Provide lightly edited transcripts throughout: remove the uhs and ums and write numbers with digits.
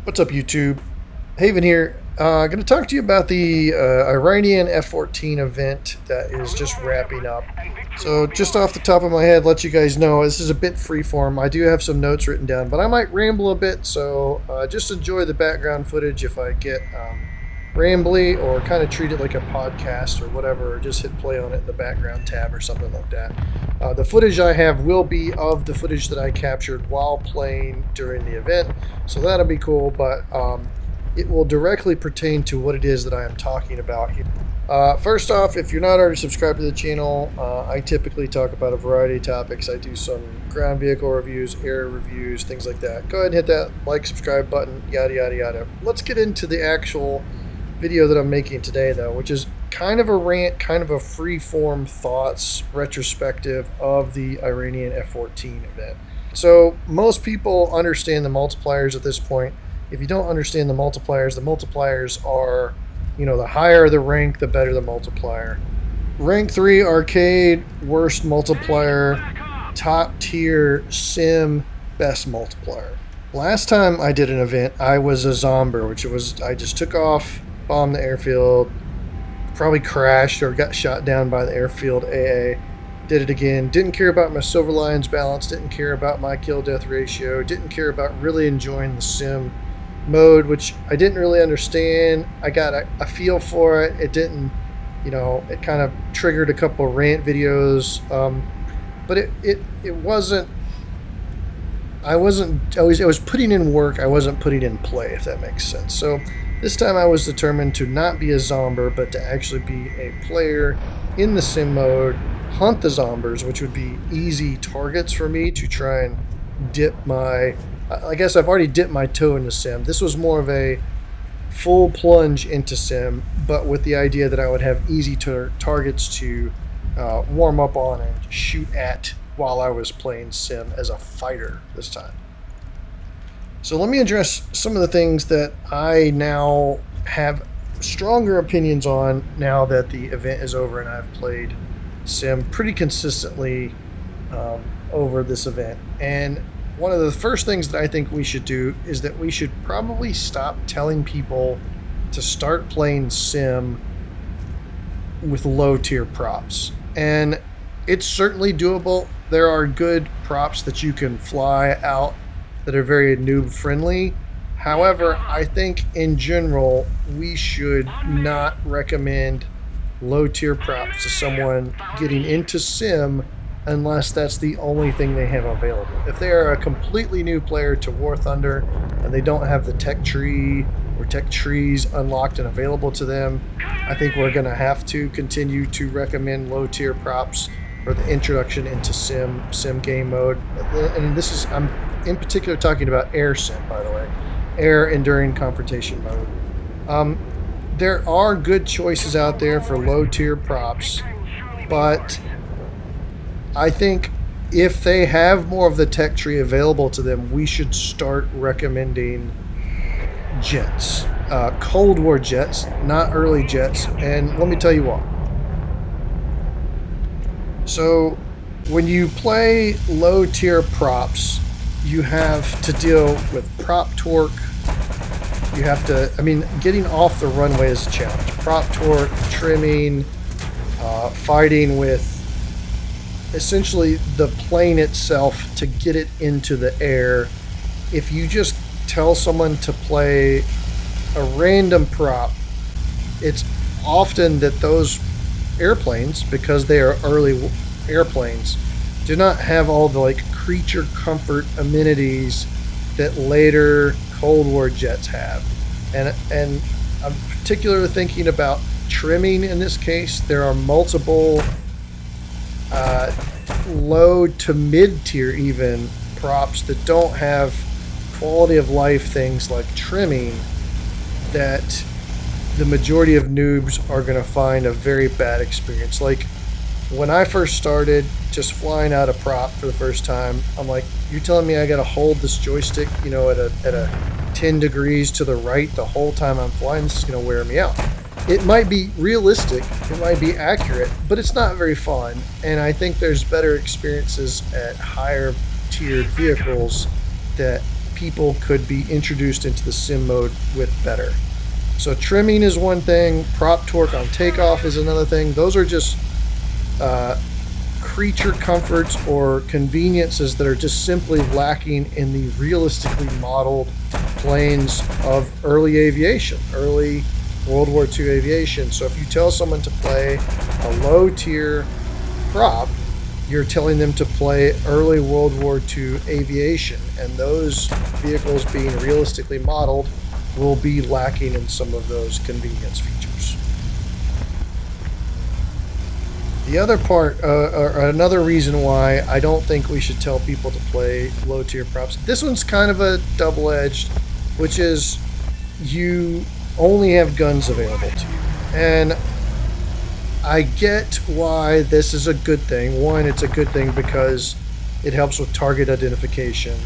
What's up, YouTube? Haven here. Going to talk to you about the Iranian F-14 event that is just wrapping up. So, just off the top of my head, let you guys know this is a bit freeform. I do have some notes written down, but I might ramble a bit. So, just enjoy the background footage if I get rambly, or kind of treat it like a podcast or whatever, or just hit play on it in the background tab or something like that. The footage I have will be of the footage that I captured while playing during the event, so that'll be cool, but it will directly pertain to what it is that I am talking about here. First off, if you're not already subscribed to the channel, I typically talk about a variety of topics. I do some ground vehicle reviews, air reviews, things like that. Go ahead and hit that like, subscribe button, yada, yada, yada. Let's get into the actual video that I'm making today, though, which is kind of a rant, kind of a free-form thoughts retrospective of the Iranian F-14 event. So most people understand the multipliers at this point. If you don't understand the multipliers are, the higher the rank, the better the multiplier. Rank 3 arcade, worst multiplier. Top tier sim, best multiplier. Last time I did an event, I was a zomber, which was I just took off, bombed the airfield, probably crashed or got shot down by the airfield AA. Did it again. Didn't care about my Silver Lions balance. Didn't care about my kill-death ratio. Didn't care about really enjoying the sim mode, which I didn't really understand. I got a feel for it. It didn't, it kind of triggered a couple rant videos. But it wasn't. I was putting in work. I wasn't putting in play, if that makes sense. So this time I was determined to not be a zomber, but to actually be a player in the sim mode, hunt the zombers, which would be easy targets for me to try and dip my... I guess I've already dipped my toe into sim. This was more of a full plunge into sim, but with the idea that I would have easy targets to warm up on and shoot at while I was playing sim as a fighter this time. So let me address some of the things that I now have stronger opinions on now that the event is over and I've played sim pretty consistently over this event. And one of the first things that I think we should do is that we should probably stop telling people to start playing sim with low tier props. And it's certainly doable. There are good props that you can fly out that are very noob friendly. However, I think in general we should not recommend low tier props to someone getting into sim unless that's the only thing they have available. If they are a completely new player to War Thunder and they don't have the tech tree or tech trees unlocked and available to them, I think we're going to have to continue to recommend low tier props for the introduction into sim game mode. And this is, I'm in particular talking about air sim, by the way, air enduring confrontation mode. There are good choices out there for low tier props, but I think if they have more of the tech tree available to them, we should start recommending jets, Cold War jets, not early jets. And let me tell you why. So when you play low tier props, you have to deal with prop torque. You have to, getting off the runway is a challenge. Prop torque, trimming, fighting with essentially the plane itself to get it into the air. If you just tell someone to play a random prop, it's often that those airplanes, because they are early airplanes, do not have all the creature comfort amenities that later Cold War jets have. And I'm particularly thinking about trimming in this case. There are multiple low to mid tier even props that don't have quality of life things like trimming that the majority of noobs are going to find a very bad experience. Like when I first started just flying out a prop for the first time, I'm like, you're telling me I got to hold this joystick, at a 10 degrees to the right the whole time I'm flying? This is going to wear me out. It might be realistic, it might be accurate, but it's not very fun. And I think there's better experiences at higher tiered vehicles that people could be introduced into the sim mode with better. So trimming is one thing, prop torque on takeoff is another thing. Those are just creature comforts or conveniences that are just simply lacking in the realistically modeled planes of early aviation, early World War II aviation. So if you tell someone to play a low tier prop, you're telling them to play early World War II aviation, and those vehicles being realistically modeled will be lacking in some of those convenience features. The other part, or another reason why I don't think we should tell people to play low tier props, this one's kind of a double-edged, which is you only have guns available to you. And I get why this is a good thing. One, it's a good thing because it helps with target identification.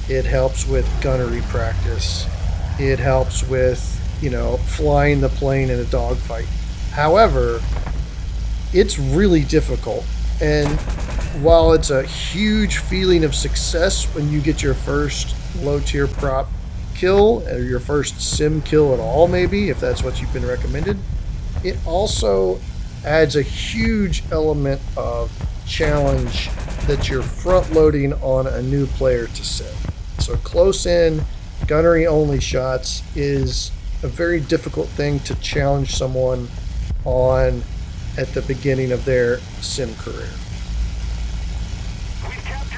It helps with gunnery practice. It helps with, flying the plane in a dogfight. However, it's really difficult. And while it's a huge feeling of success when you get your first low tier prop kill, or your first sim kill at all, maybe, if that's what you've been recommended, it also adds a huge element of challenge that you're front loading on a new player to sim. So close in, gunnery only shots is a very difficult thing to challenge someone on at the beginning of their sim career.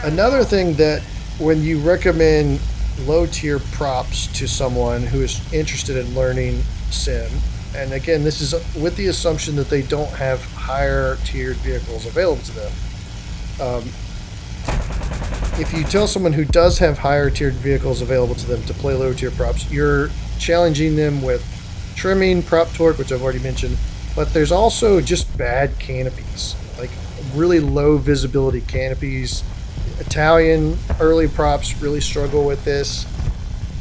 Another thing that when you recommend low tier props to someone who is interested in learning sim, and again, this is with the assumption that they don't have higher tiered vehicles available to them. If you tell someone who does have higher tiered vehicles available to them to play low tier props, you're challenging them with trimming, prop torque, which I've already mentioned, but there's also just bad canopies, like really low visibility canopies. Italian early props really struggle with this.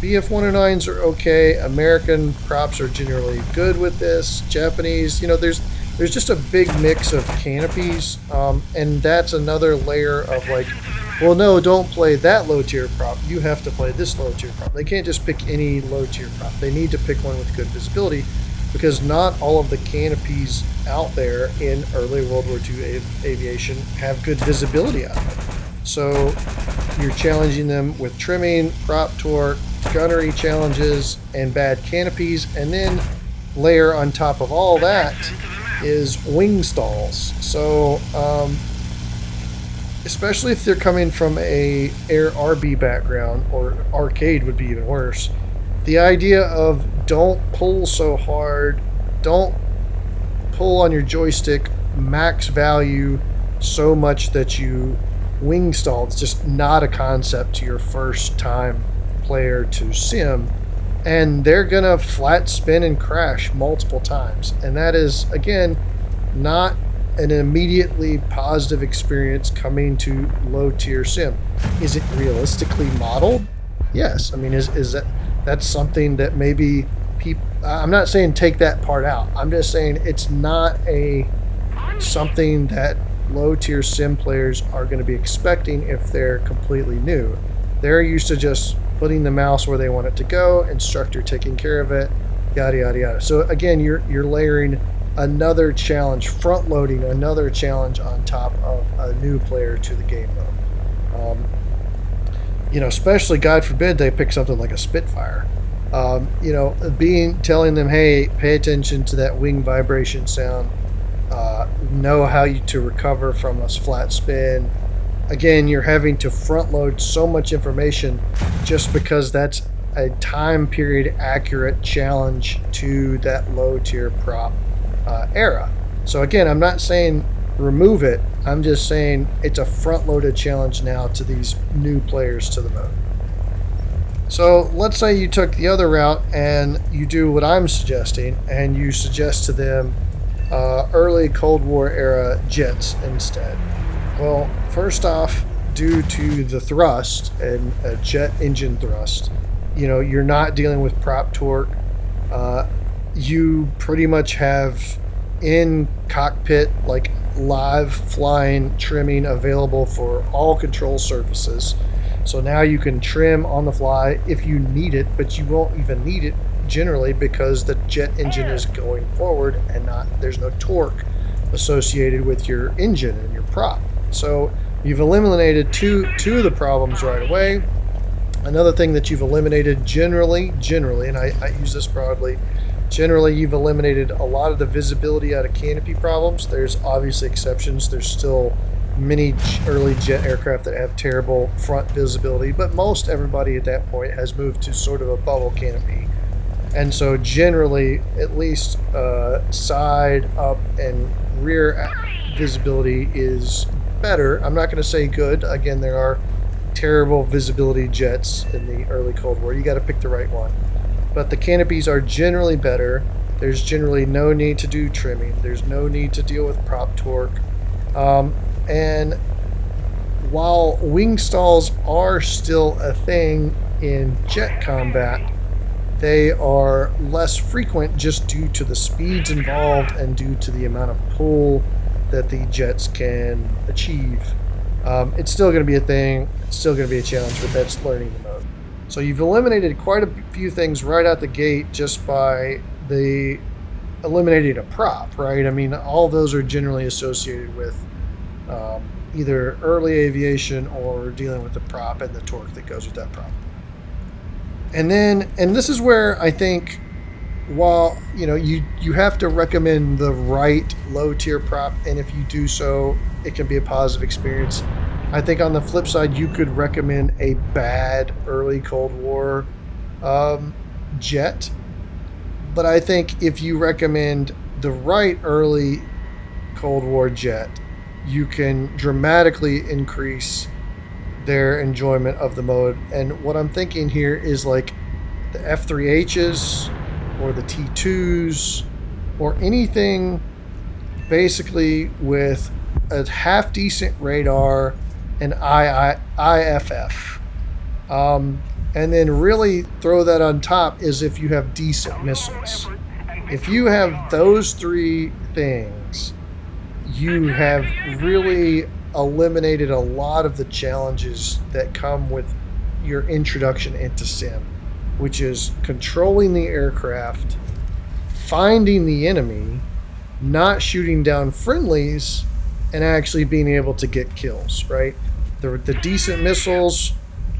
BF-109s are okay. American props are generally good with this. Japanese, there's just a big mix of canopies, and that's another layer of like, well, no, don't play that low tier prop. You have to play this low tier prop. They can't just pick any low tier prop. They need to pick one with good visibility, because not all of the canopies out there in early World War II aviation have good visibility out of it. So you're challenging them with trimming, prop torque, gunnery challenges, and bad canopies, and then layer on top of all that is wing stalls. So especially if they're coming from a Air RB background, or arcade would be even worse, the idea of don't pull so hard, don't pull on your joystick max value so much that you wing stall. It's just not a concept to your first time player to sim, and they're gonna flat spin and crash multiple times, and that is, again, not an immediately positive experience coming to low tier sim. Is it realistically modeled? Yes. I mean, is that's something that maybe people, I'm not saying take that part out, I'm just saying it's not something that low tier sim players are going to be expecting if they're completely new. They're used to just putting the mouse where they want it to go, instructor taking care of it, yada yada yada. So again, you're layering another challenge, front loading another challenge on top of a new player to the game mode. Especially, God forbid, they pick something like a Spitfire. Telling them, hey, pay attention to that wing vibration sound. Know how to recover from a flat spin. Again, you're having to front load so much information just because that's a time period accurate challenge to that low tier prop era. So again, I'm not saying remove it. I'm just saying it's a front loaded challenge now to these new players to the mode. So let's say you took the other route and you do what I'm suggesting, and you suggest to them early Cold War era jets instead. Well, first off, due to the thrust and a jet engine thrust, you're not dealing with prop torque. You pretty much have in cockpit, like live flying trimming available for all control surfaces. So now you can trim on the fly if you need it, but you won't even need it generally because the jet engine is going forward and there's no torque associated with your engine and your prop. So you've eliminated two of the problems right away. Another thing that you've eliminated generally, and I use this broadly, generally you've eliminated a lot of the visibility out of canopy problems. There's obviously exceptions. There's still many early jet aircraft that have terrible front visibility, but most everybody at that point has moved to sort of a bubble canopy. And so generally, at least side, up, and rear visibility is better. I'm not going to say good. Again, there are terrible visibility jets in the early Cold War. You got to pick the right one. But the canopies are generally better. There's generally no need to do trimming. There's no need to deal with prop torque. And while wing stalls are still a thing in jet combat, they are less frequent just due to the speeds involved and due to the amount of pull that the jets can achieve. It's still going to be a thing. It's still going to be a challenge, but that's learning the mode. So you've eliminated quite a few things right out the gate just by eliminating a prop, right? I mean, all those are generally associated with either early aviation or dealing with the prop and the torque that goes with that prop. And this is where I think, while you have to recommend the right low tier prop, and if you do so, it can be a positive experience. I think on the flip side, you could recommend a bad early Cold War jet. But I think if you recommend the right early Cold War jet, you can dramatically increase their enjoyment of the mode. And what I'm thinking here is like the F3Hs or the T2s or anything basically with a half decent radar and IFF. And then really throw that on top is if you have decent missiles. If you have those three things, you have really eliminated a lot of the challenges that come with your introduction into sim, which is controlling the aircraft, finding the enemy, not shooting down friendlies, and actually being able to get kills, right? The decent missiles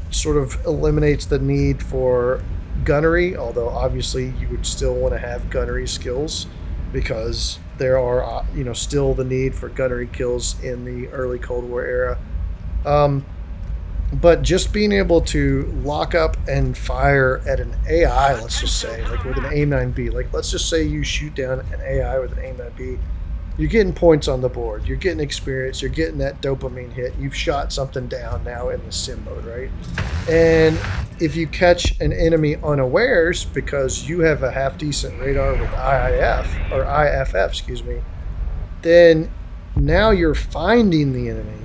sort of eliminates the need for gunnery, although obviously you would still want to have gunnery skills because there are still the need for gunnery kills in the early Cold War era. But just being able to lock up and fire at an AI, let's just say, like with an A9B, like let's just say you shoot down an AI with an A9B, you're getting points on the board, you're getting experience, you're getting that dopamine hit, you've shot something down now in the sim mode, right? And if you catch an enemy unawares because you have a half decent radar with IFF, then now you're finding the enemy,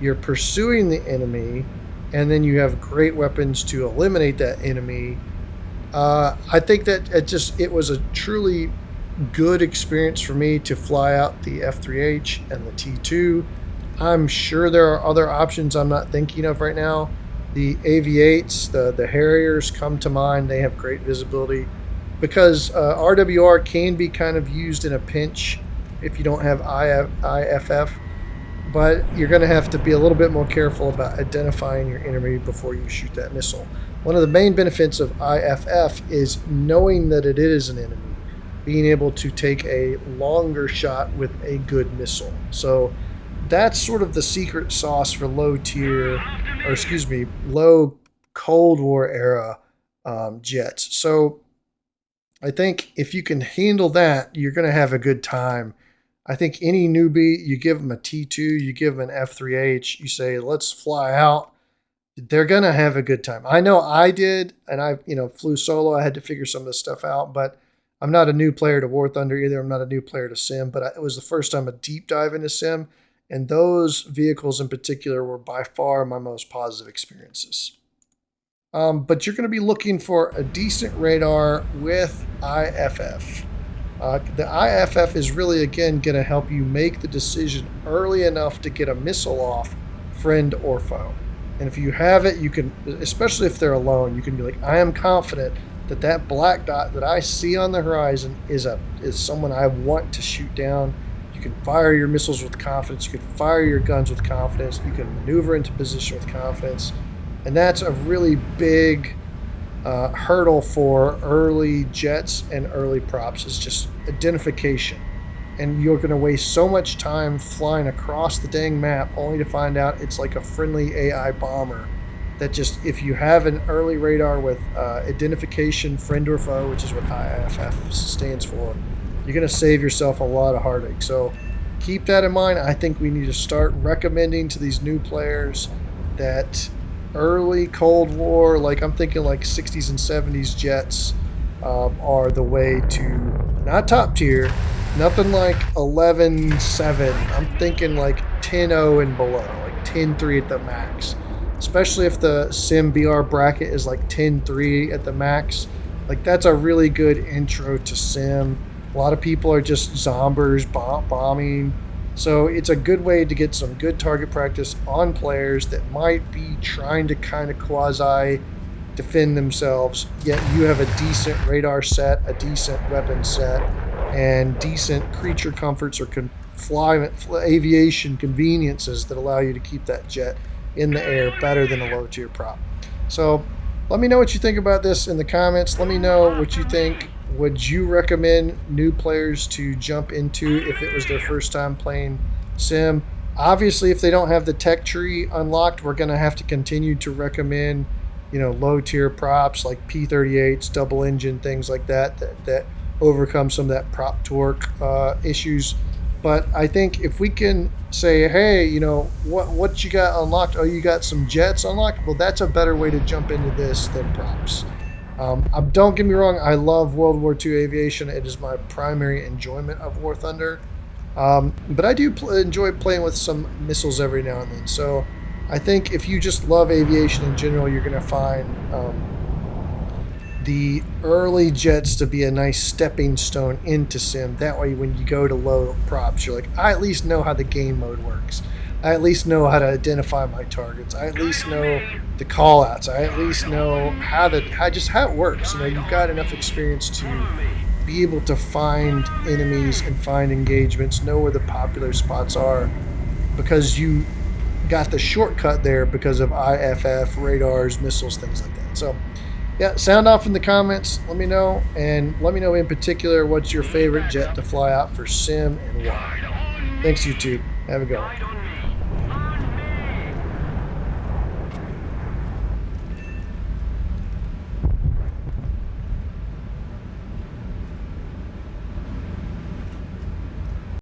you're pursuing the enemy, and then you have great weapons to eliminate that enemy. I think that it was a truly good experience for me to fly out the F3H and the T2. I'm sure there are other options I'm not thinking of right now. The AV8s, the Harriers come to mind. They have great visibility because RWR can be kind of used in a pinch if you don't have IFF, but you're going to have to be a little bit more careful about identifying your enemy before you shoot that missile. One of the main benefits of IFF is knowing that it is an enemy, being able to take a longer shot with a good missile. So that's sort of the secret sauce for low Cold War era jets. So I think if you can handle that, you're going to have a good time. I think any newbie, you give them a T2, you give them an F3H, you say, let's fly out. They're going to have a good time. I know I did, and I flew solo. I had to figure some of this stuff out, but I'm not a new player to War Thunder either. I'm not a new player to sim, but it was the first time a deep dive into sim, and those vehicles in particular were by far my most positive experiences. But you're going to be looking for a decent radar with IFF. The IFF is really, again, going to help you make the decision early enough to get a missile off, friend or foe. And if you have it, you can, especially if they're alone, you can be like, I am confident that that black dot that I see on the horizon is someone I want to shoot down. You can fire your missiles with confidence. You can fire your guns with confidence. You can maneuver into position with confidence. And that's a really big hurdle for early jets and early props, is just identification. And you're going to waste so much time flying across the dang map only to find out it's like a friendly AI bomber that just, if you have an early radar with identification, friend or foe, which is what IFF stands for, you're going to save yourself a lot of heartache. So keep that in mind. I think we need to start recommending to these new players that early Cold War, like I'm thinking like 60s and 70s jets, are the way to, not top tier, nothing like 11.7. I'm thinking like 10.0 and below, like 10.3 at the max. Especially if the Sim BR bracket is like 10.3 at the max. Like that's a really good intro to Sim. A lot of people are just zombers bombing. So it's a good way to get some good target practice on players that might be trying to kind of quasi defend themselves, yet you have a decent radar set, a decent weapon set, and decent creature comforts or aviation conveniences that allow you to keep that jet in the air better than a low tier prop. So let me know what you think about this in the comments. Let me know what you think. Would you recommend new players to jump into if it was their first time playing Sim? Obviously, if they don't have the tech tree unlocked, we're going to have to continue to recommend, low tier props like P38s, double engine, things like that overcome some of that prop torque issues. But I think if we can say, hey, what you got unlocked? Oh, you got some jets unlocked? Well, that's a better way to jump into this than props. Don't get me wrong, I love World War II aviation. It is my primary enjoyment of War Thunder. But I do enjoy playing with some missiles every now and then. So I think if you just love aviation in general, you're going to find the early jets to be a nice stepping stone into Sim. That way, when you go to low props, you're like, I at least know how the game mode works. I at least know how to identify my targets. I at least know the call outs. I at least know how it works. You've got enough experience to be able to find enemies and find engagements, know where the popular spots are, because you got the shortcut there because of IFF, radars, missiles, things like that. So yeah, sound off in the comments. Let me know, and let me know in particular what's your favorite jet to fly out for Sim and why. Thanks, YouTube. Have a good one.